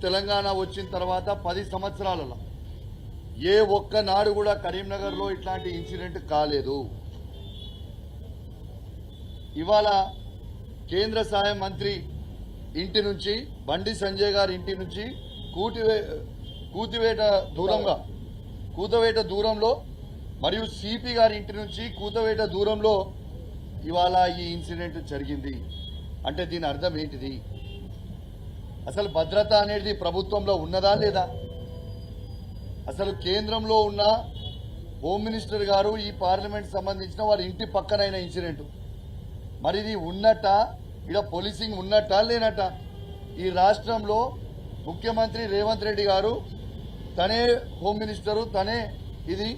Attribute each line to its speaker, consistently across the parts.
Speaker 1: తెలంగాణ వచ్చిన తర్వాత 10 సంవత్సరాలలో ఏ ఒక్క నాడు కూడా కరీంనగర్లో ఇట్లాంటి ఇన్సిడెంట్ కాలేదు. ఇవాళ కేంద్ర సహాయ మంత్రి ఇంటి నుంచి బండి సంజయ్ గారి ఇంటి నుంచి కూతవేట దూరంలో మరియు సిపి గారి ఇంటి నుంచి కూతవేట దూరంలో ఇవాళ ఈ ఇన్సిడెంట్ జరిగింది. అంటే దీని అర్థం ఏంటిది? అసలు భద్రత అనేది ప్రభుత్వంలో ఉన్నదా లేదా? అసలు కేంద్రంలో ఉన్న హోమ్ మినిస్టర్ గారు ఈ పార్లమెంట్ సంబంధించిన వారి ఇంటి పక్కనైన ఇన్సిడెంట్ మరి ఇది ఉన్నట్ట, ఇక్కడ పోలీసింగ్ ఉన్నట్ట లేనట్ట? ఈ రాష్ట్రంలో ముఖ్యమంత్రి రేవంత్ రెడ్డి గారు తనే హోమ్ మినిస్టరు, తనే ఇది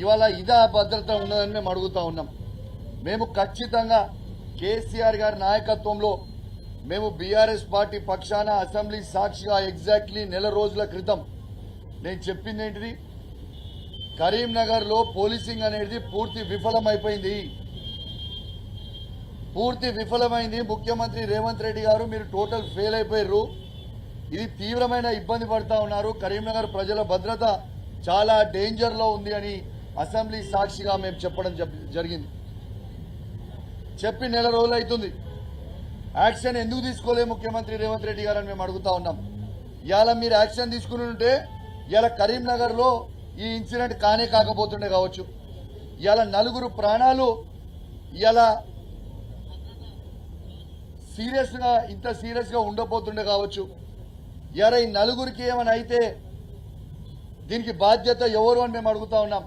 Speaker 1: ఇవాళ ఇదా భద్రత ఉన్నదని మేము అడుగుతా ఉన్నాం. మేము ఖచ్చితంగా కేసీఆర్ గారి నాయకత్వంలో మేము బీఆర్ఎస్ పార్టీ పక్షాన అసెంబ్లీ సాక్షిగా ఎగ్జాక్ట్లీ నెల రోజుల క్రితం నేను చెప్పింది ఏంటిది? కరీంనగర్లో పోలీసింగ్ అనేది పూర్తి విఫలమైపోయింది. ముఖ్యమంత్రి రేవంత్ రెడ్డి గారు మీరు టోటల్ ఫెయిల్ అయిపోయారు. ఇది తీవ్రమైన ఇబ్బంది పడతా ఉన్నారు. కరీంనగర్ ప్రజల భద్రత చాలా డేంజర్లో ఉంది అని అసెంబ్లీ సాక్షిగా మేము చెప్పడం జరిగింది. చెప్పి నెల రోజులు అవుతుంది. యాక్షన్ ఎందుకు తీసుకోలేదు ముఖ్యమంత్రి రేవంత్ రెడ్డి గారు అని మేము అడుగుతా ఉన్నాం. ఇవాళ మీరు యాక్షన్ తీసుకుని ఉంటే ఇవాళ కరీంనగర్లో ఈ ఇన్సిడెంట్ కాకపోతుండే కావచ్చు. ఇవాళ 4 ప్రాణాలు ఇవాళ ఇంత సీరియస్గా ఉండబోతుండే కావచ్చు. ఇవాళ ఈ 4కి ఏమైనా అయితే దీనికి బాధ్యత ఎవరు అని మేము అడుగుతా ఉన్నాం.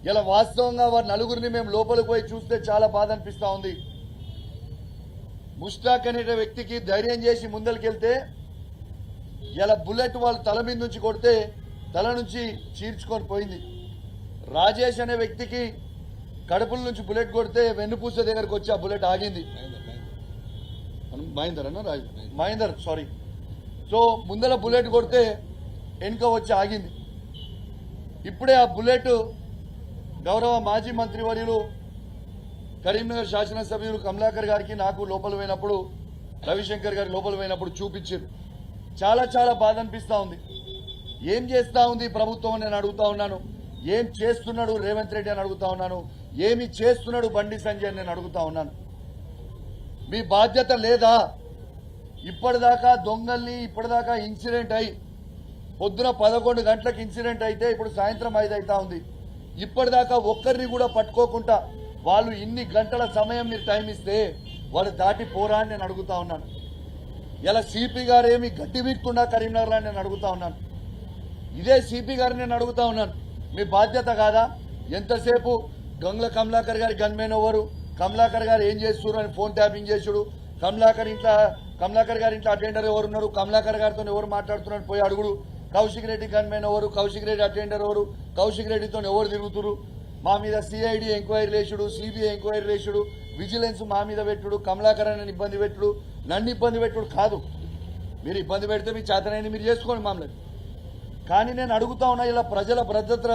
Speaker 1: ఇలా వాస్తవంగా వారి 4గురిని మేము లోపలికి పోయి చూస్తే చాలా బాధ అనిపిస్తూ ఉంది. ముష్తాక్ అనే వ్యక్తికి ధైర్యం చేసి ముందరికెళ్తే ఇలా బుల్లెట్ వాళ్ళ తల మీద నుంచి కొడితే తల నుంచి చీల్చుకొని పోయింది. రాజేష్ అనే వ్యక్తికి కడుపుల నుంచి బుల్లెట్ కొడితే వెన్నుపూస దగ్గరకు వచ్చి ఆ బుల్లెట్ ఆగింది. మహేందర్ సారీ. సో ముందర బుల్లెట్ కొడితే వెనుక వచ్చి ఆగింది. ఇప్పుడే ఆ బుల్లెట్ గౌరవ మాజీ మంత్రివర్యులు కరీంనగర్ శాసనసభ్యులు కమలాకర్ గారికి నాకు లోపల పోయినప్పుడు, రవిశంకర్ గారి లోపల పోయినప్పుడు చూపించారు. చాలా చాలా బాధ అనిపిస్తూ ఉంది. ఏం చేస్తూ ఉంది ప్రభుత్వం అని నేను అడుగుతా ఉన్నాను. ఏం చేస్తున్నాడు రేవంత్ రెడ్డి అని అడుగుతా ఉన్నాను. ఏమి చేస్తున్నాడు బండి సంజయ్ అని నేను అడుగుతా ఉన్నాను. మీ బాధ్యత లేదా? ఇప్పటిదాకా దొంగల్ని ఇప్పటిదాకా ఇన్సిడెంట్ అయి పొద్దున 11 గంటలకు ఇన్సిడెంట్ అయితే ఇప్పుడు సాయంత్రం 5 అవుతా ఉంది. ఇప్పటిదాకా ఒక్కరిని కూడా పట్టుకోకుండా వాళ్ళు ఇన్ని గంటల సమయం మీరు టైం ఇస్తే వాళ్ళు దాటి పోరా అని నేను అడుగుతా ఉన్నాను. ఇలా సిపి గారు ఏమి గడ్డి వీక్కుండా కరీంనగర్లో నేను అడుగుతా ఉన్నాను. ఇదే సిపి గారిని నేను అడుగుతా ఉన్నాను. మీ బాధ్యత కాదా? ఎంతసేపు గంగుల కమలాకర్ గారి గన్మెన్ ఎవరు, కమలాకర్ గారు ఏం చేస్తున్నారు అని ఫోన్ ట్యాపింగ్ చేసుడు, కమలాకర్ గారి ఇంట్లో అటెండర్ ఎవరు ఉన్నారు, కమలాకర్ గారితో ఎవరు మాట్లాడుతున్నారు పోయి అడుగుడు, కౌశిక్ రెడ్డి గన్మెన్ ఎవరు, కౌశిక్ రెడ్డి అటెండర్ ఎవరు, కౌశిక్ రెడ్డితో ఎవరు తిరుగుతురు, మా మీద సిఐడి ఎంక్వైరీ లేచుడు, సిబిఐ ఎంక్వైరీ లేచుడు, విజిలెన్స్ మా మీద పెట్టుడు, కమలాకర్ అని ఇబ్బంది పెట్టుడు, నన్ను ఇబ్బంది పెట్టుడు కాదు. మీరు ఇబ్బంది పెడితే మీ చేతనైనా మీరు చేసుకోండి మామూలు. కానీ నేను అడుగుతా ఉన్నా ఇలా ప్రజల భద్రత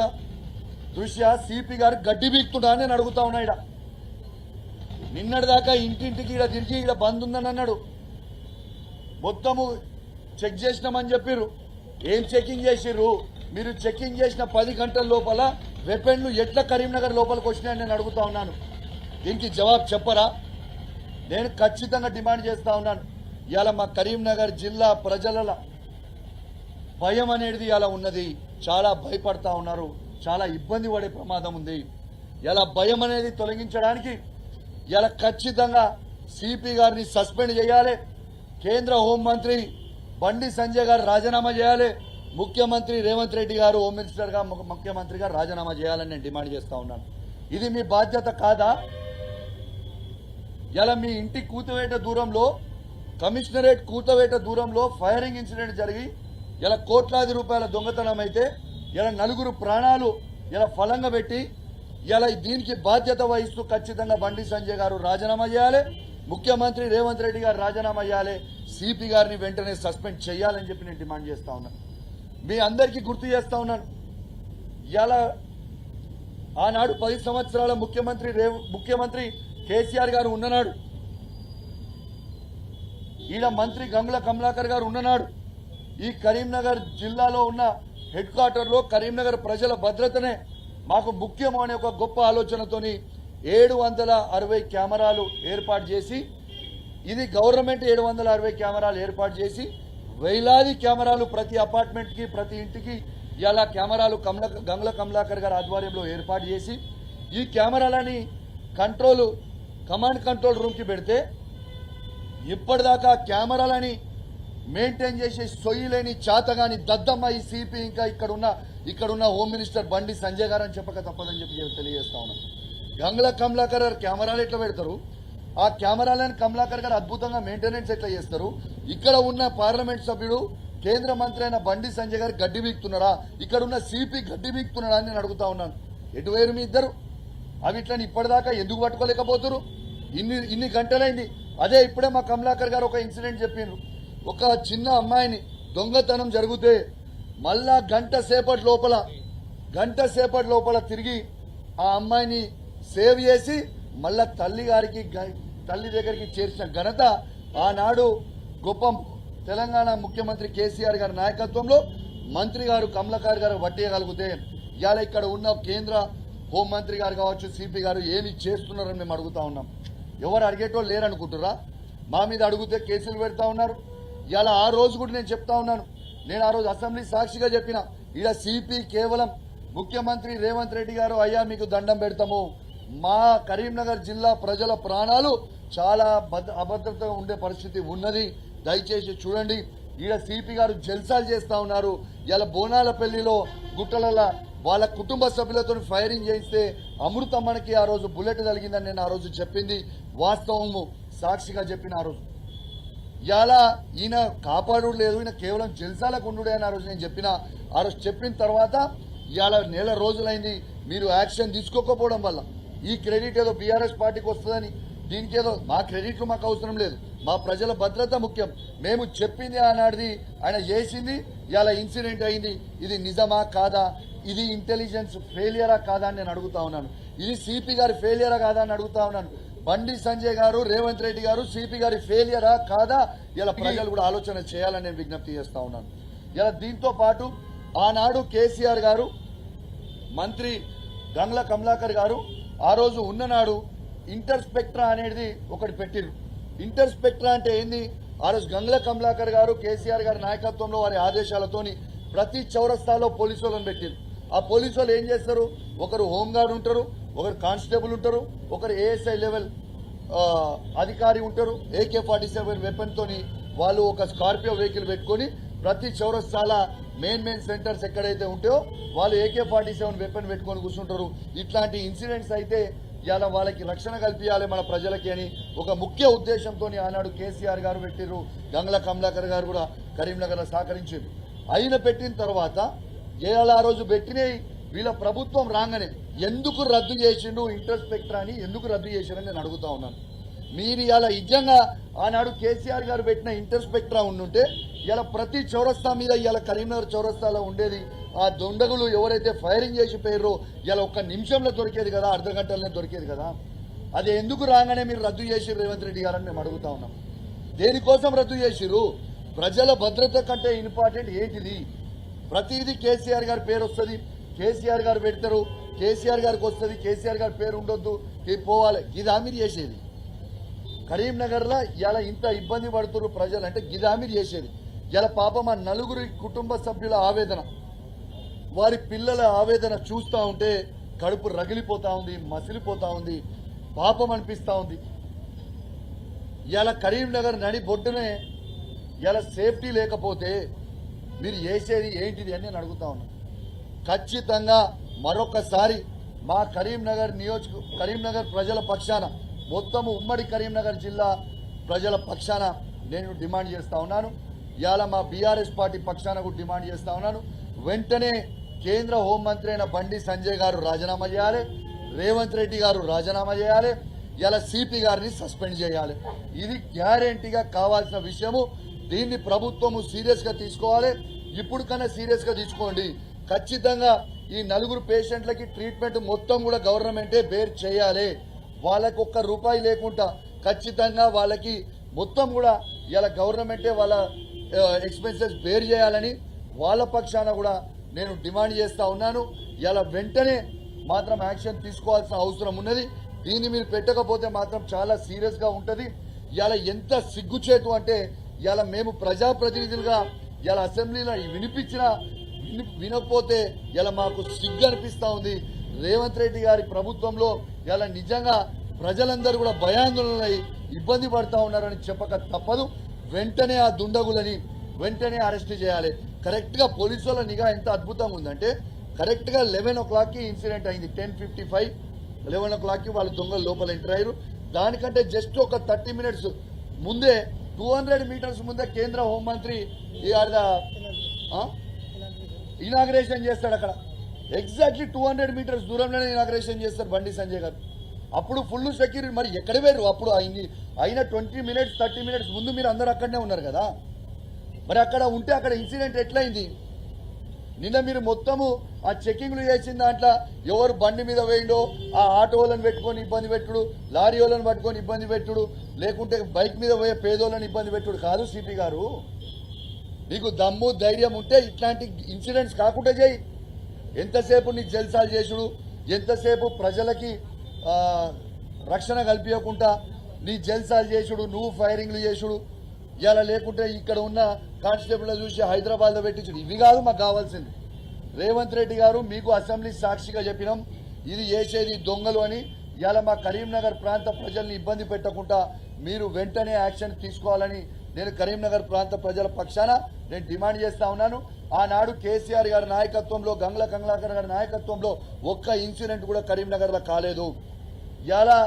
Speaker 1: దృష్ట్యా సిపి గారు గడ్డి బీక్తున్నా నేను అడుగుతా ఉన్నా. ఇక్కడ నిన్నటిదాకా ఇంటింటికి ఇక్కడ తిరిగి ఇక్కడ బంద్ ఉందని అన్నాడు. మొత్తము చెక్ చేసినామని చెప్పారు. ఏం చెకింగ్ చేసిర్రు? మీరు చెకింగ్ చేసిన 10 గంటల లోపల వెపన్లు ఎట్లా కరీంనగర్ లోపలికి వచ్చినాయని నేను అడుగుతా ఉన్నాను. దీనికి జవాబు చెప్పరా? నేను ఖచ్చితంగా డిమాండ్ చేస్తా ఉన్నాను. ఇవాళ మా కరీంనగర్ జిల్లా ప్రజల భయం అనేది ఇలా ఉన్నది. చాలా భయపడతా ఉన్నారు. చాలా ఇబ్బంది పడే ప్రమాదం ఉంది. ఇలా భయం అనేది తొలగించడానికి ఇలా ఖచ్చితంగా సిపి గారిని సస్పెండ్ చేయాలి. కేంద్ర హోంమంత్రి బండి సంజయ్ గారు రాజీనామా చేయాలి. ముఖ్యమంత్రి రేవంత్ రెడ్డి గారు హోమ్ మినిస్టర్గా ముఖ్యమంత్రిగా రాజీనామా చేయాలని నేను డిమాండ్ చేస్తా ఉన్నాను. ఇది మీ బాధ్యత కాదా? ఇలా మీ ఇంటి కూతవేట దూరంలో, కమిషనరేట్ కూతవేట దూరంలో ఫైరింగ్ ఇన్సిడెంట్ జరిగి ఇలా కోట్లాది రూపాయల దొంగతనం అయితే ఇలా 4 ప్రాణాలు ఇలా ఫలంగా పెట్టి ఇలా దీనికి బాధ్యత వహిస్తూ ఖచ్చితంగా బండి సంజయ్ గారు రాజీనామా చేయాలి. ముఖ్యమంత్రి రేవంత్ రెడ్డి గారు రాజీనామా చేయాలి. సిపి గారిని వెంటనే సస్పెండ్ చేయాలని చెప్పి నేను డిమాండ్ చేస్తా ఉన్నాను. మీ అందరికీ గుర్తు చేస్తా ఉన్నాను. ఇలా ఆనాడు 10 సంవత్సరాల ముఖ్యమంత్రి కేసీఆర్ గారు ఉన్ననాడు ఈడ మంత్రి గంగుల కమలాకర్ గారు ఉన్ననాడు ఈ కరీంనగర్ జిల్లాలో ఉన్న హెడ్ క్వార్టర్లో కరీంనగర్ ప్రజల భద్రతనే మాకు ముఖ్యం అనే ఒక గొప్ప ఆలోచనతోని 760 కెమెరాలు ఏర్పాటు చేసి ఇది గవర్నమెంట్ 760 కెమెరాలు ఏర్పాటు చేసి వేలాది కెమెరాలు ప్రతి అపార్ట్మెంట్కి ప్రతి ఇంటికి ఇలా కెమెరాలు గంగుల కమలాకర్ గారి ఆధ్వర్యంలో ఏర్పాటు చేసి ఈ కెమెరాలని కమాండ్ కంట్రోల్ రూమ్కి పెడితే ఇప్పటిదాకా కెమెరాలని మెయింటైన్ చేసే సొయ్యి లేని చాతగాని దద్దమ్మ ఈ సిపి ఇంకా ఇక్కడున్న హోమ్ మినిస్టర్ బండి సంజయ్ గారు అని చెప్పక తప్పదని చెప్పి తెలియజేస్తా ఉన్నాను. గంగుల కమలాకర్ గారు కెమెరాలు ఎట్లా పెడతారు, ఆ కెమెరాలను కమలాకర్ గారు అద్భుతంగా మెయింటెనెన్స్ ఎట్లా చేస్తారు, ఇక్కడ ఉన్న పార్లమెంట్ సభ్యుడు కేంద్ర మంత్రి అయిన బండి సంజయ్ గారు గడ్డి బీక్తున్నారా, ఇక్కడ ఉన్న సిపి గడ్డి బీక్తున్నారా అని నేను అడుగుతా ఉన్నాను. ఎటువేరు మీ ఇద్దరు అవి ఇట్లని ఇప్పటిదాకా ఎందుకు పట్టుకోలేకపోతున్నారు? ఇన్ని గంటలైంది. అదే ఇప్పుడే మా కమలాకర్ గారు ఒక ఇన్సిడెంట్ చెప్పిండ్రు. ఒక చిన్న అమ్మాయిని దొంగతనం జరిగితే మళ్ళా గంట సేపటి లోపల తిరిగి ఆ అమ్మాయిని సేవ్ చేసి మళ్ళా తల్లి దగ్గరికి చేర్చిన ఘనత ఆనాడు గొప్ప తెలంగాణ ముఖ్యమంత్రి కేసీఆర్ గారి నాయకత్వంలో మంత్రి గారు కమలాకర్ గారు పట్టేయగలిగితే ఇవాళ ఇక్కడ ఉన్న కేంద్ర హోంమంత్రి గారు కావచ్చు, సిపి గారు ఏమి చేస్తున్నారని మేము అడుగుతా ఉన్నాం. ఎవరు అడిగేటోళ్ళు లేరనుకుంటురా? మా మీద అడిగితే కేసులు పెడతా ఉన్నారు. ఇలా ఆ రోజు కూడా నేను చెప్తా ఉన్నాను. నేను ఆ రోజు అసెంబ్లీ సాక్షిగా చెప్పిన ఈడ సిపి కేవలం ముఖ్యమంత్రి రేవంత్ రెడ్డి గారు అయ్యా మీకు దండం పెడతాము, మా కరీంనగర్ జిల్లా ప్రజల ప్రాణాలు చాలా అభద్రతగా ఉండే పరిస్థితి ఉన్నది, దయచేసి చూడండి. ఈడ సిపి గారు జల్సాలు చేస్తా ఉన్నారు. ఇలా బోనాలపల్లిలో గుట్టల వాళ్ళ కుటుంబ సభ్యులతో ఫైరింగ్ చేయిస్తే అమృతమ్మకి ఆ రోజు బుల్లెట్ తగిలిందని నేను ఆ రోజు చెప్పింది వాస్తవము, సాక్షిగా చెప్పిన ఆ రోజు. ఇలా ఈయన కాపాడు లేదు, ఈయన కేవలం జల్సాలకు ఉండుడే అని ఆ రోజు నేను చెప్పిన. ఆ రోజు చెప్పిన తర్వాత ఇవాళ నెల రోజులైంది మీరు యాక్షన్ తీసుకోకపోవడం వల్ల ఈ క్రెడిట్ ఏదో బీఆర్ఎస్ పార్టీకి వస్తుందని, దీనికి ఏదో మా క్రెడిట్లు మాకు అవసరం లేదు, మా ప్రజల భద్రత ముఖ్యం. మేము చెప్పింది ఆనాడిది ఆయన చేసింది, ఇలా ఇన్సిడెంట్ అయింది. ఇది నిజమా కాదా, ఇది ఇంటెలిజెన్స్ ఫెయిలియరా కాదా అని నేను అడుగుతా ఉన్నాను. ఇది సిపి గారి ఫెయిలియరా కాదా అని అడుగుతా ఉన్నాను. బండి సంజయ్ గారు, రేవంత్ రెడ్డి గారు సిపి గారి ఫెయిలియరా కాదా ఇలా ప్రజలు కూడా ఆలోచన చేయాలని నేను విజ్ఞప్తి చేస్తా ఉన్నాను. ఇలా దీంతో పాటు ఆనాడు కేసీఆర్ గారు, మంత్రి గంగుల కమలాకర్ గారు ఆ రోజు ఉన్ననాడు ఇంటర్స్పెక్ట్రా అనేది ఒకటి పెట్టిరు. ఇంటర్స్పెక్ట్రా అంటే ఏంది? ఆ రోజు గంగుల కమలాకర్ గారు కేసీఆర్ గారి నాయకత్వంలో వారి ఆదేశాలతోని ప్రతి చౌరస్తాలో పోలీసు వాళ్ళని పెట్టిరు. ఆ పోలీసు వాళ్ళు ఏం చేస్తారు? ఒకరు హోంగార్డ్ ఉంటారు, ఒకరు కానిస్టేబుల్ ఉంటారు, ఒకరు ఏఎస్ఐ లెవెల్ అధికారి ఉంటారు. AK-47 వెపన్ తోని వాళ్ళు ఒక స్కార్పియో వెహికల్ పెట్టుకొని ప్రతి చౌరస్తాల మెయిన్ సెంటర్స్ ఎక్కడైతే ఉంటాయో వాళ్ళు AK-47 వెపన్ పెట్టుకొని కూర్చుంటారు. ఇట్లాంటి ఇన్సిడెంట్స్ అయితే ఇలా వాళ్ళకి రక్షణ కల్పించాలి మన ప్రజలకి అని ఒక ముఖ్య ఉద్దేశంతో ఆనాడు కేసీఆర్ గారు పెట్టిరు. గంగుల కమలాకర్ గారు కూడా కరీంనగర్లో సహకరించారు. అయిన పెట్టిన తర్వాత ఆ రోజు పెట్టినవి వీళ్ళ ప్రభుత్వం రాగానే ఎందుకు రద్దు చేసిండు ఇంటర్స్పెక్ట్రాని, ఎందుకు రద్దు చేశారని నేను అడుగుతా ఉన్నాను. మీరు ఇలా నిజంగా ఆనాడు కేసీఆర్ గారు పెట్టిన ఇంటర్స్పెక్ట్రా ఉండుంటే ఇలా ప్రతి చౌరస్తా మీద ఇలా కరీంనగర్ చౌరస్తాలో ఉండేది. ఆ దొండగులు ఎవరైతే ఫైరింగ్ చేసి పోయారో ఇలా ఒక్క నిమిషంలో దొరికేది కదా, అర్ధ గంటలనే దొరికేది కదా. అది ఎందుకు రాగానే మీరు రద్దు చేసిరు రేవంత్ రెడ్డి గారని మేము అడుగుతా ఉన్నాం. దేనికోసం రద్దు చేసిరు? ప్రజల భద్రత కంటే ఇంపార్టెంట్ ఏంటిది? ప్రతిదీ కేసీఆర్ గారి పేరు వస్తుంది, కేసీఆర్ గారు పెడతారు, కేసీఆర్ గారికి వస్తుంది, కేసీఆర్ గారి పేరు ఉండొద్దు, పోవాలి. గిదా మీరు చేసేది కరీంనగర్లో ఇలా ఇంత ఇబ్బంది పడుతున్నారు ప్రజలు అంటే గిదా మీరు చేసేది. ఇలా పాపం ఆ నలుగురి కుటుంబ సభ్యుల ఆవేదన, వారి పిల్లల ఆవేదన చూస్తూ ఉంటే కడుపు రగిలిపోతా ఉంది, మసిలిపోతా ఉంది, పాపం అనిపిస్తూ ఉంది. ఇలా కరీంనగర్ నడి బొడ్డునే ఇలా సేఫ్టీ లేకపోతే మీరు చేసేది ఏంటిది అని నేను అడుగుతా ఉన్నాను. ఖచ్చితంగా మరొకసారి మా కరీంనగర్ ప్రజల పక్షాన, మొత్తము ఉమ్మడి కరీంనగర్ జిల్లా ప్రజల పక్షాన నేను డిమాండ్ చేస్తా ఉన్నాను. ఇవాళ మా బీఆర్ఎస్ పార్టీ పక్షాన కూడా డిమాండ్ చేస్తా ఉన్నాను. వెంటనే కేంద్ర హోంమంత్రి అయిన బండి సంజయ్ గారు రాజీనామా చేయాలి, రేవంత్ రెడ్డి గారు రాజీనామా చేయాలి, ఇలా సిపి గారిని సస్పెండ్ చేయాలి. ఇది గ్యారెంటీగా కావాల్సిన విషయము. దీన్ని ప్రభుత్వము సీరియస్గా తీసుకోవాలి. ఇప్పుడు కన్నా సీరియస్గా తీసుకోండి. ఖచ్చితంగా ఈ నలుగురు పేషెంట్లకి ట్రీట్మెంట్ మొత్తం కూడా గవర్నమెంటే బేర్ చేయాలి. వాళ్ళకి ఒక్క రూపాయి లేకుండా ఖచ్చితంగా వాళ్ళకి మొత్తం కూడా ఇలా గవర్నమెంటే వాళ్ళ ఎక్స్పెన్సెస్ బేర్ చేయాలని వాళ్ళ పక్షాన కూడా నేను డిమాండ్ చేస్తా ఉన్నాను. ఇలా వెంటనే మాత్రం యాక్షన్ తీసుకోవాల్సిన అవసరం ఉన్నది. దీన్ని మీరు పెట్టకపోతే మాత్రం చాలా సీరియస్గా ఉంటుంది. ఇలా ఎంత సిగ్గుచేటు అంటే ఇలా మేము ప్రజాప్రతినిధులుగా ఇలా అసెంబ్లీలో వినకపోతే ఇలా మాకు సిగ్గు అనిపిస్తూ ఉంది. రేవంత్ రెడ్డి గారి ప్రభుత్వంలో ఇలా నిజంగా ప్రజలందరూ కూడా భయాందోళనై ఇబ్బంది పడతా ఉన్నారని చెప్పక తప్పదు. వెంటనే ఆ దుండగులని వెంటనే అరెస్ట్ చేయాలి. కరెక్ట్గా పోలీసు వాళ్ళ నిఘా ఎంత అద్భుతంగా ఉందంటే కరెక్ట్గా 11 o'clockకి ఇన్సిడెంట్ అయింది. 10:55 11 o'clockకి వాళ్ళు దొంగలు లోపల ఎంటర్ అయ్యారు. దానికంటే జస్ట్ ఒక 30 minutes ముందే 200 meters ముందే కేంద్ర హోంమంత్రి ఇనాగ్రేషన్ చేస్తాడు. అక్కడ ఎగ్జాక్ట్లీ 200 meters దూరంలోనే ఇనాగ్రేషన్ చేస్తారు బండి సంజయ్ గారు. అప్పుడు ఫుల్ సెక్యూరిటీ. మరి ఎక్కడ వేరు అప్పుడు అయిన 20 minutes 30 minutes ముందు మీరు అందరూ అక్కడనే ఉన్నారు కదా. మరి అక్కడ ఉంటే అక్కడ ఇన్సిడెంట్ ఎట్లయింది? నిన్న మీరు మొత్తము ఆ చెకింగ్లు చేసిన దాంట్లో ఎవరు బండి మీద వేయండో ఆ ఆటో వాళ్ళని పెట్టుకొని ఇబ్బంది పెట్టుడు, లారీ వాళ్ళని పట్టుకొని ఇబ్బంది పెట్టుడు, లేకుంటే బైక్ మీద పోయే పేదోళ్ళని ఇబ్బంది పెట్టుడు కాదు. సిపి గారు, నీకు దమ్ము ధైర్యం ఉంటే ఇట్లాంటి ఇన్సిడెంట్స్ కాకుండా చేయి. ఎంతసేపు నీ జల్సాలు చేసుడు, ఎంతసేపు ప్రజలకి రక్షణ కల్పించకుండా నీ జల్సాలు చేసుడు, నువ్వు ఫైరింగ్లు చేసుడు, ఇలా లేకుంటే ఇక్కడ ఉన్న కానిస్టేబుల్ చూసి హైదరాబాద్లో పెట్టించుడు, ఇవి కాదు మాకు కావాల్సింది. రేవంత్ రెడ్డి గారు, మీకు అసెంబ్లీ సాక్షిగా చెప్పినాం ఇది చేసేది దొంగలు అని. ఇలా మా కరీంనగర్ ప్రాంత ప్రజల్ని ఇబ్బంది పెట్టకుండా మీరు వెంటనే యాక్షన్ తీసుకోవాలని నేను కరీంనగర్ ప్రాంత ప్రజల పక్షాన నేను డిమాండ్ చేస్తా ఉన్నాను. ఆనాడు కేసీఆర్ గారి నాయకత్వంలో, గంగుల కమలాకర్ గారి నాయకత్వంలో ఒక్క ఇన్సిడెంట్ కూడా కరీంనగర్లో కాలేదు. ఇలా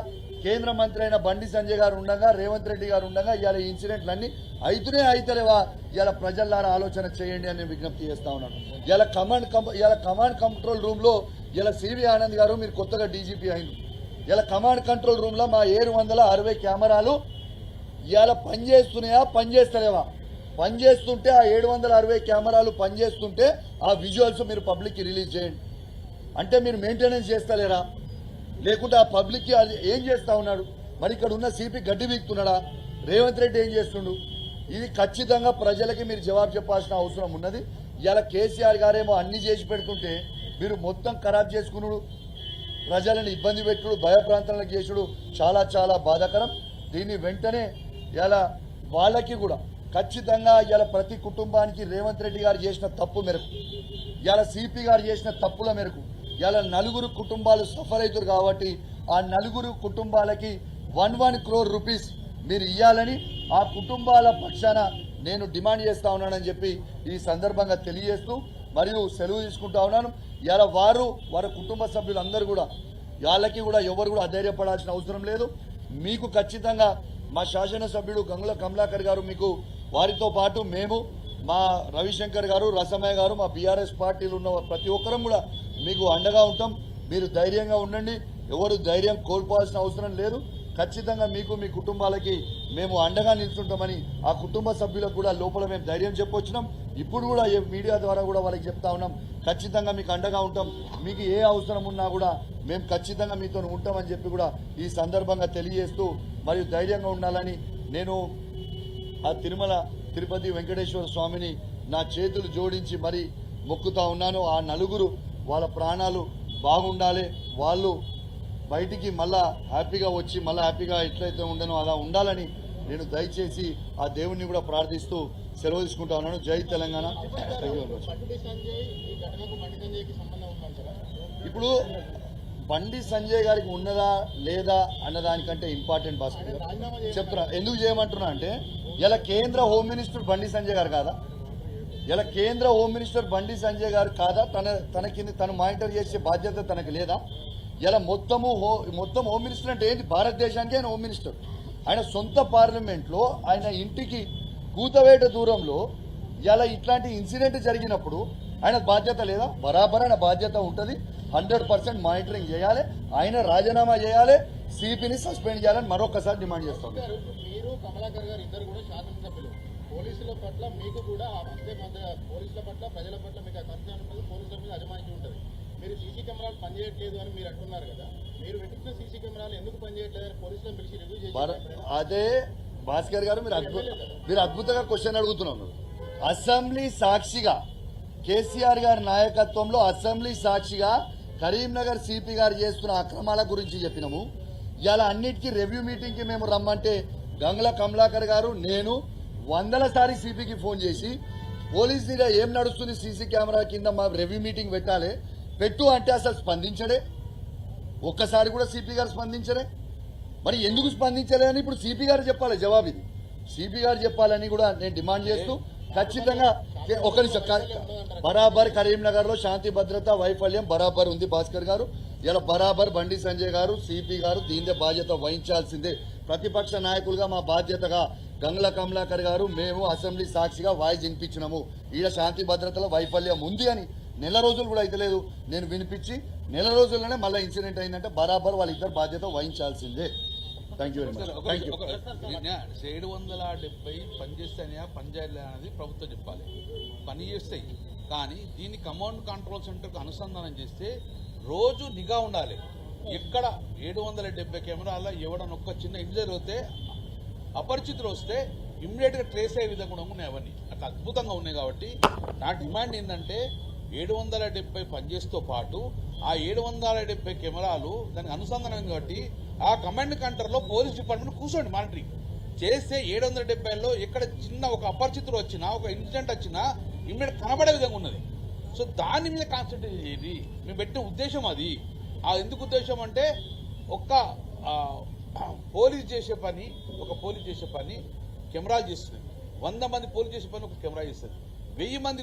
Speaker 1: కేంద్ర మంత్రి అయిన బండి సంజయ్ గారు ఉండగా, రేవంత్ రెడ్డి గారు ఉండగా ఇలా ఇన్సిడెంట్లన్నీ అయితేలేవా? ఇలా ప్రజల్లారా ఆలోచన చేయండి అని విజ్ఞప్తి చేస్తా ఉన్నాను. ఇలా కమాండ్ కంట్రోల్ రూమ్లో ఇలా సివి ఆనంద్ గారు మీరు కొత్తగా డీజీపీ అయింది. ఇలా కమాండ్ కంట్రోల్ రూమ్లో మా 760 కెమెరాలు ఇలా పనిచేస్తున్నాయా పనిచేస్తలేవా? పనిచేస్తుంటే ఆ 760 కెమెరాలు పనిచేస్తుంటే ఆ విజువల్స్ మీరు పబ్లిక్కి రిలీజ్ చేయండి. అంటే మీరు మెయింటెనెన్స్ చేస్తలేరా? లేకుంటే ఆ పబ్లిక్కి అది ఏం చేస్తా ఉన్నాడు? మరి ఇక్కడ ఉన్న సిపి గడ్డి వీక్తున్నాడా? రేవంత్ రెడ్డి ఏం చేస్తుండు? ఇది ఖచ్చితంగా ప్రజలకి మీరు జవాబు చెప్పాల్సిన అవసరం ఉన్నది. ఇలా కేసీఆర్ గారేమో అన్ని చేసి పెడుతుంటే మీరు మొత్తం ఖరాబ్ చేసుకున్నాడు, ప్రజలను ఇబ్బంది పెట్టుడు, భయప్రాంతాలకు చేసుడు చాలా చాలా బాధాకరం. దీన్ని వెంటనే ఇలా వాళ్ళకి కూడా ఖచ్చితంగా ఇలా ప్రతి కుటుంబానికి రేవంత్ రెడ్డి గారు చేసిన తప్పు మేరకు, ఇలా సిపి గారు చేసిన తప్పుల మేరకు ఇలా 4 కుటుంబాలు సఫర్ అవుతారు. కాబట్టి ఆ 4 కుటుంబాలకి 1 crore rupees మీరు ఇవ్వాలని ఆ కుటుంబాల పక్షాన నేను డిమాండ్ చేస్తా ఉన్నానని చెప్పి ఈ సందర్భంగా తెలియజేస్తూ మరియు సెలవు తీసుకుంటా ఉన్నాను. ఇలా వారి కుటుంబ సభ్యులందరూ కూడా వాళ్ళకి కూడా ఎవరు కూడా అధైర్యపడాల్సిన అవసరం లేదు. మీకు ఖచ్చితంగా మా శాసనసభ్యుడు గంగుల కమలాకర్ గారు, మీకు వారితో పాటు మేము, మా రవిశంకర్ గారు, రసమయ్య గారు, మా బీఆర్ఎస్ పార్టీలు ఉన్న ప్రతి ఒక్కరం కూడా మీకు అండగా ఉంటాం. మీరు ధైర్యంగా ఉండండి. ఎవరు ధైర్యం కోల్పోవాల్సిన అవసరం లేదు. ఖచ్చితంగా మీకు మీ కుటుంబాలకి మేము అండగా నిల్చుంటామని ఆ కుటుంబ సభ్యులకు కూడా లోపల మేము ధైర్యం చెప్పొచ్చినాం. ఇప్పుడు కూడా మీడియా ద్వారా కూడా వాళ్ళకి చెప్తా ఉన్నాం, ఖచ్చితంగా మీకు అండగా ఉంటాం. మీకు ఏ అవసరం ఉన్నా కూడా మేము ఖచ్చితంగా మీతో ఉంటామని చెప్పి కూడా ఈ సందర్భంగా తెలియజేస్తూ మరియు ధైర్యంగా ఉండాలని నేను ఆ తిరుపతి వెంకటేశ్వర స్వామిని నా చేతులు జోడించి మరి మొక్కుతా ఉన్నాను. ఆ 4 వాళ్ళ ప్రాణాలు బాగుండాలి, వాళ్ళు బయటికి మళ్ళా హ్యాపీగా వచ్చి మళ్ళీ హ్యాపీగా ఎట్లయితే ఉండనో అలా ఉండాలని నేను దయచేసి ఆ దేవుణ్ణి కూడా ప్రార్థిస్తూ సెలవు తీసుకుంటా ఉన్నాను. జై తెలంగాణ. ఇప్పుడు బండి సంజయ్ గారికి ఉన్నదా లేదా అన్నదానికంటే ఇంపార్టెంట్ భాస్కర్ చెప్తున్నా. ఎందుకు చేయమంటున్నా అంటే ఇలా కేంద్ర హోమ్ మినిస్టర్ బండి సంజయ్ గారు కాదా? ఇలా కేంద్ర హోమ్ మినిస్టర్ బండి సంజయ్ గారు కాదా? తన కింద తను మానిటర్ చేసే బాధ్యత తనకు లేదా? ఇలా మొత్తం హోమ్ మినిస్టర్ అంటే ఏంటి? భారతదేశానికి ఆయన హోమ్ మినిస్టర్. ఆయన సొంత పార్లమెంట్లో ఆయన ఇంటికి కూతవేట దూరంలో ఇలా ఇట్లాంటి ఇన్సిడెంట్ జరిగినప్పుడు ఆయన బాధ్యత లేదా? బరాబర్ ఆయన బాధ్యత ఉంటుంది. 100% మానిటరింగ్ చేయాలి. ఆయన రాజీనామా చేయాలి, సిపిని సస్పెండ్ చేయాలని మరొకసారి డిమాండ్ చేస్తాం.
Speaker 2: మీరు కమలాకర్ గారు ఇద్దరు కూడా శాసనసభ్యులు. పోలీసుల పట్ల మీకు కూడా అంతే పోలీసుల పట్ల ప్రజల పట్ల మీకు కన్సర్న్ ఉంటుంది, పోలీసుల మీద అజమాయిషీ ఉంటుంది. మీరు సీసీ కెమెరాలు పనిచేయట్లేదు అని మీరు అంటున్నారు కదా, మీరు పెట్టించిన సీసీ కెమెరాలు ఎందుకు పనిచేయట్లేదు అని పోలీసులను పిలిచి రివ్యూ చేయాలి.
Speaker 1: అదే భాస్కర్ గారు మీరు అద్భుతంగా క్వశ్చన్ అడుగుతున్నారు. అసెంబ్లీ సాక్షిగా కేసీఆర్ గారి నాయకత్వంలో అసెంబ్లీ సాక్షిగా కరీంనగర్ సిపి గారు చేస్తున్న అక్రమాల గురించి చెప్పినాము. ఇలా అన్నిటికీ రివ్యూ మీటింగ్ కి మేము రమ్మంటే గంగుల కమలాకర్ గారు నేను 100 సారి సిపికి ఫోన్ చేసి పోలీస్ మీద ఏం నడుస్తుంది సీసీ కెమెరా కింద మా రివ్యూ మీటింగ్ పెట్టాలి పెట్టు అంటే అసలు స్పందించడే. ఒక్కసారి కూడా సిపి గారు స్పందించడే. మరి ఎందుకు స్పందించలే అని ఇప్పుడు సిపి గారు చెప్పాలి జవాబు. ఇది సిపి గారు చెప్పాలని కూడా నేను డిమాండ్ చేస్తూ ఖచ్చితంగా ఒక నిమిషం బరాబర్ కరీంనగర్ లో శాంతి భద్రత వైఫల్యం బరాబర్ ఉంది భాస్కర్ గారు. ఇలా బరాబర్ బండి సంజయ్ గారు సిపి గారు దీనిదే బాధ్యత వహించాల్సిందే. ప్రతిపక్ష నాయకులుగా మా బాధ్యతగా గంగుల కమలాకర్ గారు మేము అసెంబ్లీ సాక్షిగా వాయిస్ వినిపించినాము. ఈడ శాంతి భద్రతల వైఫల్యం ఉంది అని నెల రోజులు కూడా అయితే లేదు. నేను వినిపించి నెల రోజుల్లోనే మళ్ళీ ఇన్సిడెంట్ అయిందంటే బరాబర్ వాళ్ళిద్దరు బాధ్యత వహించాల్సిందే. Thank you very much. Thank you.
Speaker 3: 770 పనిచేస్తాయా పనిచేయాలి అనేది ప్రభుత్వం చెప్పాలి. పని చేస్తాయి కానీ దీన్ని కమాండ్ కంట్రోల్ సెంటర్కి అనుసంధానం చేస్తే రోజు నిఘా ఉండాలి. ఎక్కడ 770 కెమెరాల ఎవడన్నా ఒక్క చిన్న ఇంజరీ అవుతే అపరిచితులు వస్తే ఇమ్మీడియట్గా ట్రేస్ అయ్యే విధంగా కూడా ఉన్నాయి. అవన్నీ అట్లా అద్భుతంగా ఉన్నాయి. కాబట్టి నా డిమాండ్ ఏంటంటే 770 పనిచేస్తూ పాటు ఆ 770 కెమెరాలు దానికి అనుసంధానం కాబట్టి ఆ కమాండ్ కంట్రోల్లో పోలీస్ డిపార్ట్మెంట్ కూర్చోండి మానిటరింగ్ చేస్తే 770లో ఎక్కడ చిన్న ఒక అపరిచితులు వచ్చినా ఒక ఇన్సిడెంట్ వచ్చినా ఇమ్మీడియట్ కనబడే విధంగా ఉన్నది. సో దాని మీద కాన్సన్ట్రేట్ చేయాలి. మేము పెట్టిన ఉద్దేశం అది. ఆ ఎందుకు ఉద్దేశం అంటే ఒక పోలీస్ చేసే పని కెమెరాలు చేస్తుంది. 100 మంది పోలీసు చేసే పని ఒక కెమెరా చేస్తుంది. 1000 మంది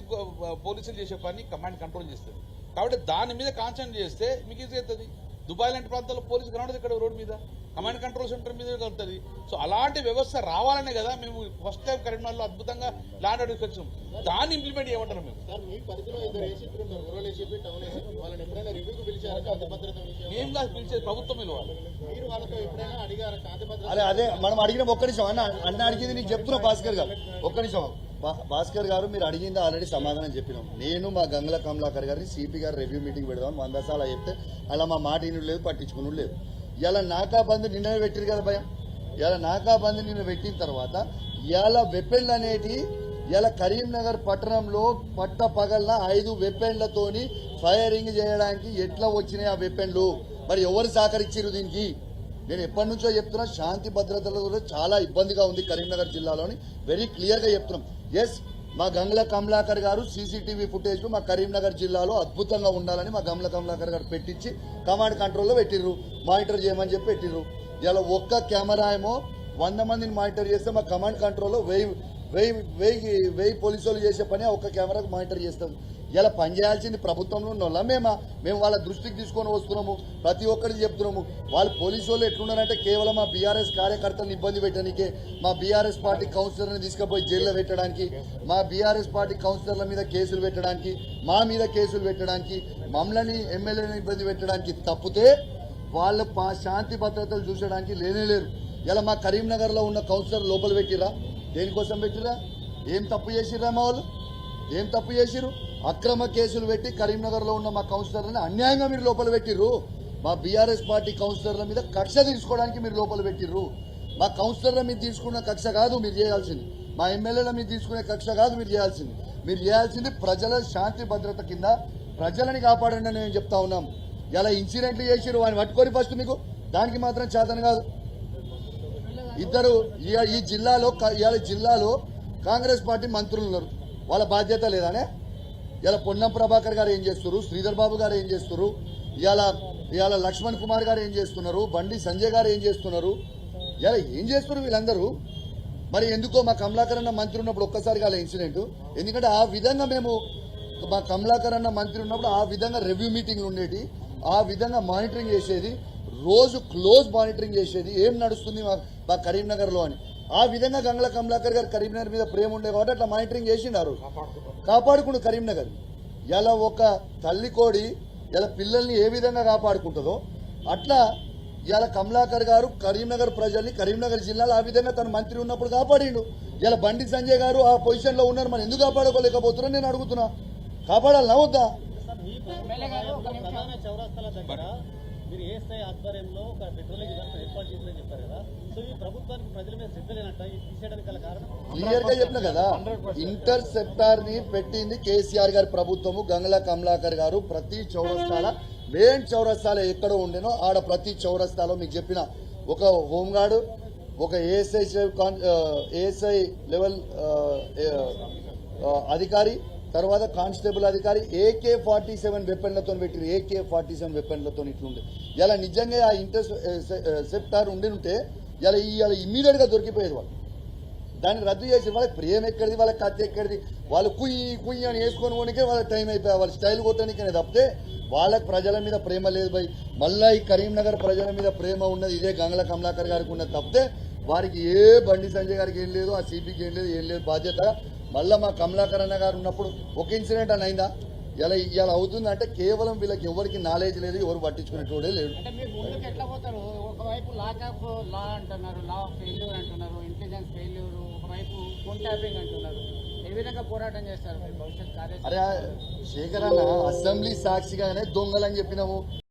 Speaker 3: పోలీసులు చేసే పని కమాండ్ కంట్రోల్ చేస్తుంది. కాబట్టి దాని మీద కాన్సన్ట్రేట్ చేస్తే మీకు ఈజీ అవుతుంది. దుబాయ్ లాంటి ప్రాంతాల్లో పోలీసు కనబడదు ఇక్కడ రోడ్ మీద, కమాండ్ కంట్రోల్ సెంటర్ మీద కలుగుతుంది. సో అలాంటి వ్యవస్థ రావాలనే కదా మేము ఫస్ట్ టైం కరీంనగర్లో అద్భుతంగా ల్యాండ్ ఆర్డర్ వచ్చాం. దాన్ని ఇంప్లిమెంట్ చేయమంటారు మేము.
Speaker 2: సార్ మీ పరిధిలో ఇద్దరు ఏసీపీ ఉన్నారు, రూరల్ ఏసీపీ, టౌన్ ఏసీపీ. వాళ్ళని ఎప్పుడైనా రివ్యూకి పిలిచారు శాంతి భద్రత విషయం?
Speaker 3: మేము కాదు పిలిచేది, ప్రభుత్వం పిలవాలి.
Speaker 2: మీరు వాళ్ళతో ఎప్పుడైనా అడిగారు శాంతి భద్రత?
Speaker 1: అదే మనం అడిగిన ఒక్క నిమిషం అన్న అడిగింది నీకు చెప్తున్నా భాస్కర్ గారు. ఒక్క నిమిషం భాస్కర్ గారు మీరు అడిగింది ఆల్రెడీ సమాధానం చెప్పినాం. నేను మా గంగుల కమలాకర్ గారిని సిపి గారు రివ్యూ మీటింగ్ పెడదాం 100 సార్లు చెప్తే అలా మా మాట ఇను లేదు పట్టించుకుని లేదు. ఇలా నాకా బంద్ నిన్న పెట్టారు కదా భయం. ఇలా నాకా బంద్ నిన్న పెట్టిన తర్వాత ఇలా వెపెన్లు అనేటి ఇలా కరీంనగర్ పట్టణంలో పట్ట పగలన 5 వెపెన్లతోని ఫైరింగ్ చేయడానికి ఎట్లా వచ్చినాయి ఆ వెపెన్లు? మరి ఎవరు సహకరించారు దీనికి? నేను ఎప్పటి నుంచో చెప్తున్నా శాంతి భద్రతలో చాలా ఇబ్బందిగా ఉంది కరీంనగర్ జిల్లాలోని. వెరీ క్లియర్ గా చెప్తున్నాం. ఎస్ మా గంగుల కమలాకర్ గారు సీసీటీవీ ఫుటేజ్ మా కరీంనగర్ జిల్లాలో అద్భుతంగా ఉండాలని మా గంగుల కమలాకర్ గారు పెట్టించి కమాండ్ కంట్రోల్లో పెట్టిర్రు, మానిటర్ చేయమని చెప్పి పెట్టిర్రు. ఇలా ఒక్క కెమెరా ఏమో 100 మందిని మానిటర్ చేస్తే మా కమాండ్ కంట్రోల్లో 1000 పోలీసు వాళ్ళు చేసే పని ఒక్క కెమెరాకు మానిటర్ చేస్తాం. ఇలా పనిచేయాల్సింది ప్రభుత్వంలో ఉన్నోళ్ళ మేము వాళ్ళ దృష్టికి తీసుకొని వస్తున్నాము. ప్రతి ఒక్కరికి చెప్తున్నాము. వాళ్ళు పోలీసు వాళ్ళు ఎట్లున్నారంటే కేవలం మా బీఆర్ఎస్ కార్యకర్తలను ఇబ్బంది పెట్టడానికే, మా బీఆర్ఎస్ పార్టీ కౌన్సిలర్ని తీసుకుపోయి జైల్లో పెట్టడానికి, మా బీఆర్ఎస్ పార్టీ కౌన్సిలర్ల మీద కేసులు పెట్టడానికి, మా మీద కేసులు పెట్టడానికి, మమ్మల్ని ఎమ్మెల్యేలను ఇబ్బంది పెట్టడానికి తప్పితే వాళ్ళ శాంతి భద్రతలు చూసడానికి లేనేలేరు. ఇలా మా కరీంనగర్లో ఉన్న కౌన్సిలర్ లోపల పెట్టిరా? దేనికోసం పెట్టిరా? ఏం తప్పు చేసిర్రా? మా వాళ్ళు ఏం తప్పు చేసిరు? అక్రమ కేసులు పెట్టి కరీంనగర్లో ఉన్న మా కౌన్సిలర్లని అన్యాయంగా మీరు లోపల పెట్టిర్రు. మా బీఆర్ఎస్ పార్టీ కౌన్సిలర్ల మీద కక్ష తీసుకోవడానికి మీరు లోపల పెట్టిర్రు. మా కౌన్సిలర్ల మీద తీసుకున్న కక్ష కాదు మీరు చేయాల్సింది, మా ఎమ్మెల్యేల మీద తీసుకునే కక్ష కాదు మీరు చేయాల్సింది. మీరు చేయాల్సింది ప్రజల శాంతి భద్రత కింద ప్రజలని కాపాడండి అని నేను చెప్తా ఉన్నాం. ఇలా ఇన్సిడెంట్లు చేసిరు వాడిని పట్టుకొని ఫస్ట్ మీకు దానికి మాత్రం చేతన కాదు. ఇద్దరు ఈ జిల్లాలో కాంగ్రెస్ పార్టీ మంత్రులు ఉన్నారు, వాళ్ళ బాధ్యత లేదానే? ఇలా పొన్నం ప్రభాకర్ గారు ఏం చేస్తున్నారు, శ్రీధర్ బాబు గారు ఏం చేస్తున్నారు, ఇవాళ లక్ష్మణ్ కుమార్ గారు ఏం చేస్తున్నారు, బండి సంజయ్ గారు ఏం చేస్తున్నారు, ఇలా ఏం చేస్తున్నారు వీళ్ళందరూ? మరి ఎందుకో మా కమలాకర్ అన్న మంత్రి ఉన్నప్పుడు ఒక్కసారి కాలే ఇన్సిడెంట్. ఎందుకంటే ఆ విధంగా మేము మా కమలాకర్ అన్న మంత్రి ఉన్నప్పుడు ఆ విధంగా రివ్యూ మీటింగ్లు ఉండేది, ఆ విధంగా మానిటరింగ్ చేసేది, రోజు క్లోజ్ మానిటరింగ్ చేసేది ఏం నడుస్తుంది మా కరీంనగర్లో అని. ఆ విధంగా గంగుల కమలాకర్ గారు కరీంనగర్ మీద ప్రేమ ఉండే కాబట్టి అట్లా మానిటరింగ్ చేసిండారు, కాపాడుకుండు కరీంనగర్. ఇలా ఒక తల్లి కోడి ఇలా పిల్లల్ని ఏ విధంగా కాపాడుకుంటుందో అట్లా ఇలా కమలాకర్ గారు కరీంనగర్ ప్రజల్ని కరీంనగర్ జిల్లాలో ఆ విధంగా తన మంత్రి ఉన్నప్పుడు కాపాడిండు. ఇలా బండి సంజయ్ గారు ఆ పొజిషన్లో ఉన్నారు, మనం ఎందుకు కాపాడుకోలేకపోతున్నారో నేను అడుగుతున్నా. కాపాడాలన్నా వద్దా?
Speaker 4: ప్రధాన చౌరస్తాల దగ్గర మీరు ఏ స్థాయి ఆధ్వర్యంలో ఒక పెట్రోలింగ్ వ్యవస్థ ఏర్పాటు చేసిందని చెప్పారు కదా, సో ఈ ప్రభుత్వానికి ప్రజల మీద శ్రద్ధ లేనట్ట ఇది తీసేయడానికి గల కారణం
Speaker 1: క్లియర్ గా చెప్పిన కదా, ఇంటర్సెప్టార్ ని పెట్టింది కేసీఆర్ గారి ప్రభుత్వము. గంగల కమలాకర్ గారు ప్రతి చౌరస్తాల మెయిన్ చౌరస్తాల ఎక్కడ ఉండేనో ఆడ ప్రతి చౌరస్తాలో మీకు చెప్పిన ఒక హోంగార్డు, ఒక ఏఎస్ఐ లెవెల్ అధికారి, తర్వాత కానిస్టేబుల్ అధికారి AK-47 వెపన్లతో పెట్టిరు. AK-47 వెపన్లతో ఇట్లుండే ఇలా నిజంగా ఆ ఇంటర్సెప్టార్ ఉండి ఉంటే ఇలా ఇమ్మీడియట్ గా దొరికిపోయేది వాళ్ళు. దాన్ని రద్దు చేసి వాళ్ళకి ప్రేమ ఎక్కడిది, వాళ్ళకి కత్తి ఎక్కడిది, వాళ్ళు కుయ్యి అని వేసుకొని పోనికే వాళ్ళకి టైం అయిపోయి వాళ్ళ స్టైల్ కొట్టడానికనే తప్పితే వాళ్ళకి ప్రజల మీద ప్రేమ లేదు భయ్. మళ్ళా ఈ కరీంనగర్ ప్రజల మీద ప్రేమ ఉన్నది ఇదే గంగల కమలాకర్ గారికి ఉన్నది తప్పితే వారికి ఏ బండి సంజయ్ గారికి ఏం లేదు, ఆ సిపికి ఏం లేదు బాధ్యత. మళ్ళీ మా కమలాకర్ అన్న గారు ఉన్నప్పుడు ఒక ఇన్సిడెంట్ అని అయిందా? ఇలా అవుతుందంటే కేవలం వీళ్ళకి ఎవరికి నాలెడ్జ్ లేదు, ఎవరు పట్టించుకునేటోడే లేడు.
Speaker 5: అంటే మీరు ముందుకు ఎట్లా పోతారు? ఒకవైపు లా అంటున్నారు, లా ఆఫ్ ఫెయిల్యూర్ అంటున్నారు, ఇంటెలిజెన్స్ ఫెయిల్యూర్, ఒకవైపు ఫోన్ ట్యాపింగ్ అంటున్నారు. ఏ విధంగా పోరాటం చేస్తారు మీరు భవిష్యత్ కార్యాచరణ?
Speaker 1: అరే శేఖర్ అన్న, అసెంబ్లీ సాక్షిగానే దొంగలని చెప్పినాము.